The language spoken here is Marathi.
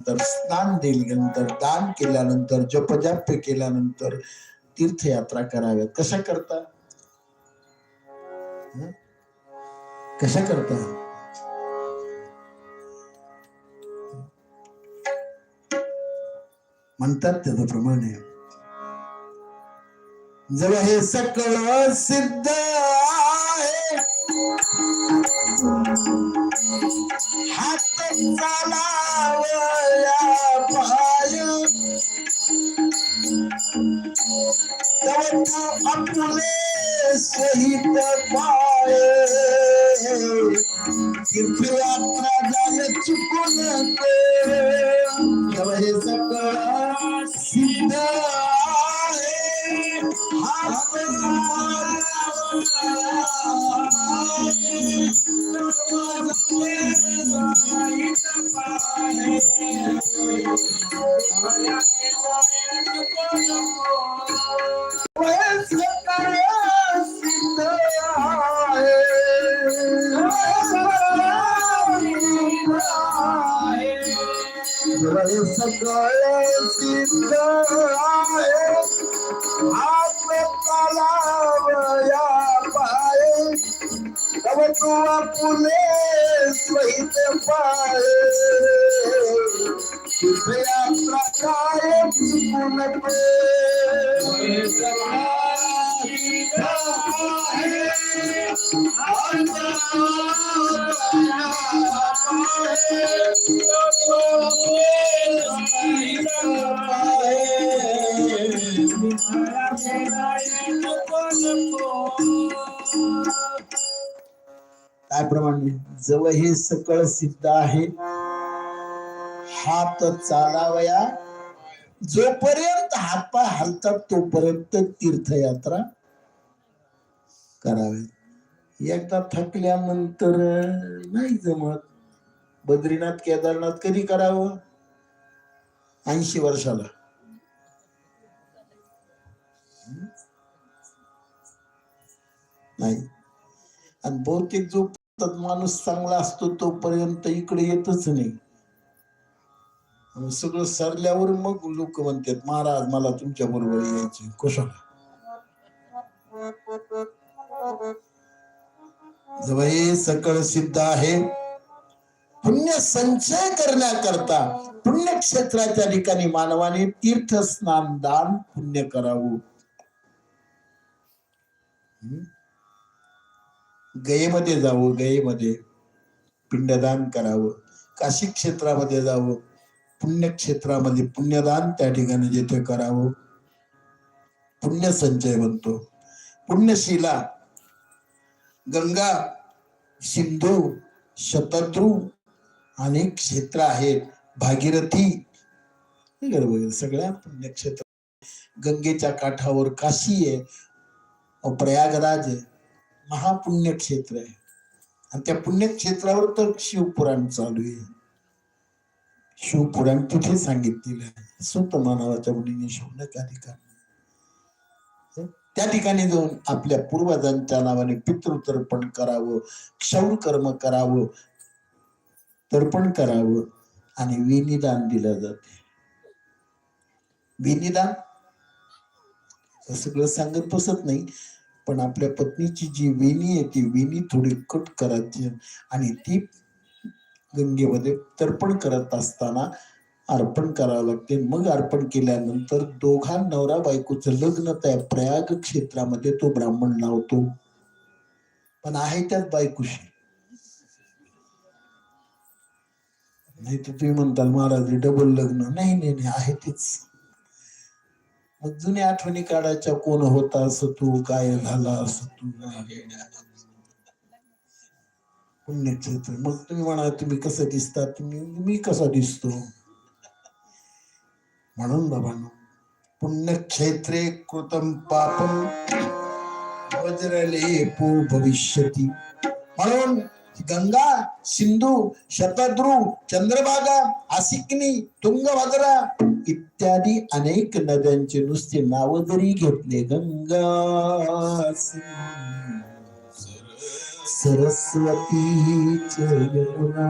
तर स्नान दिल्यानंतर, दान केल्यानंतर, जपजाप्य केल्यानंतर तीर्थयात्रा कराव्यात. कशा करता? कशा करता? म्हणतात त्याप्रमाणे, जर हे सकळ सिद्ध आहे, हात चालावया पाय, तव आपले सहित पाय, तीर्थयात्रा जाय चुकून ते, जर हे सकळ सिद्ध आहे, हात सकळ सिद्ध आहे, हात चालावया पाय, तव तू आपुले सहित पाय, तीर्थयात्रा काय चुकून ते, त्याप्रमाणे जवळ हे सकळ सिद्ध आहे, हात चालावया, जोपर्यंत हातपाय हलतात तोपर्यंत तीर्थयात्रा करावी. एकदा थकल्यानंतर नाही जमत. बद्रीनाथ केदारनाथ कधी करावं? 80 वर्षाला. नाही. आणि बहुतेक जो माणूस चांगला असतो तोपर्यंत इकडे येतच नाही. सगळं सरल्यावर मग लोक म्हणतात, महाराज मला तुमच्या बरोबर यायचे. कशाला? जेव्हा हे सकळ सिद्ध आहे, पुण्य संचय करण्याकरता पुण्यक्षेत्राच्या ठिकाणी मानवाने तीर्थ स्नान दान पुण्य करावं. गयेमध्ये जावं, गयेमध्ये पिंडदान करावं, काशी क्षेत्रामध्ये जावं, पुण्यक्षेत्रामध्ये पुण्यदान त्या ठिकाणी जिथे करावं, पुण्य संचय बनतो. पुण्यशिला गंगा, सिंधू, शतद्रू अनेक क्षेत्र आहेत, भागीरथी सगळ्या पुण्यक्षेत्र. गंगेच्या काठावर काशी आहे, प्रयागराज आहे, महापुण्य क्षेत्र आहे. आणि त्या पुण्यक्षेत्रावर तर शिवपुराण चालू आहे. शिवपुराण तिथे सांगितलेलं आहे. सुत मानवाच्या मुलीने शोधण्याच्या ठिकाणी, त्या ठिकाणी जाऊन आपल्या पूर्वजांच्या नावाने पितृतर्पण करावं, क्षौर कर्म करावं, तर्पण करावं आणि विनिदान दिलं जाते. विनिदान सगळं सांगत बसत नाही, पण आपल्या पत्नीची जी वेणी आहे ती वेणी थोडी कट करायची आणि ती गंगेमध्ये तर्पण करत असताना अर्पण करावं लागते. मग अर्पण केल्यानंतर दोघा नवरा बायकोचं लग्न त्या प्रयाग क्षेत्रामध्ये तो ब्राह्मण लावतो. पण आहे त्याच बायकोशी. नाही तर तुम्ही म्हणताल महाराज डबल लग्न. नाही नाही नाही, आहे तेच. मग जुन्या आठवणी काढायच्या, कोण होता असं तू, काय झाला असं तू, पुण्यक्षेत्र. मग तुम्ही म्हणा तुम्ही कसं दिसता, तुम्ही मी कसा दिसतो. म्हणून बाबांनो, पुण्यक्षेत्रे कृतम पापम वज्रलेपो भविष्यति. म्हणून गंगा, सिंधू, शतद्रू, चंद्रभागा, आसिकनी, तुंगभद्रा इत्यादी अनेक नद्यांचे नुसते नाव जरी घेतले, गंगा, सरस्वती, यमुना,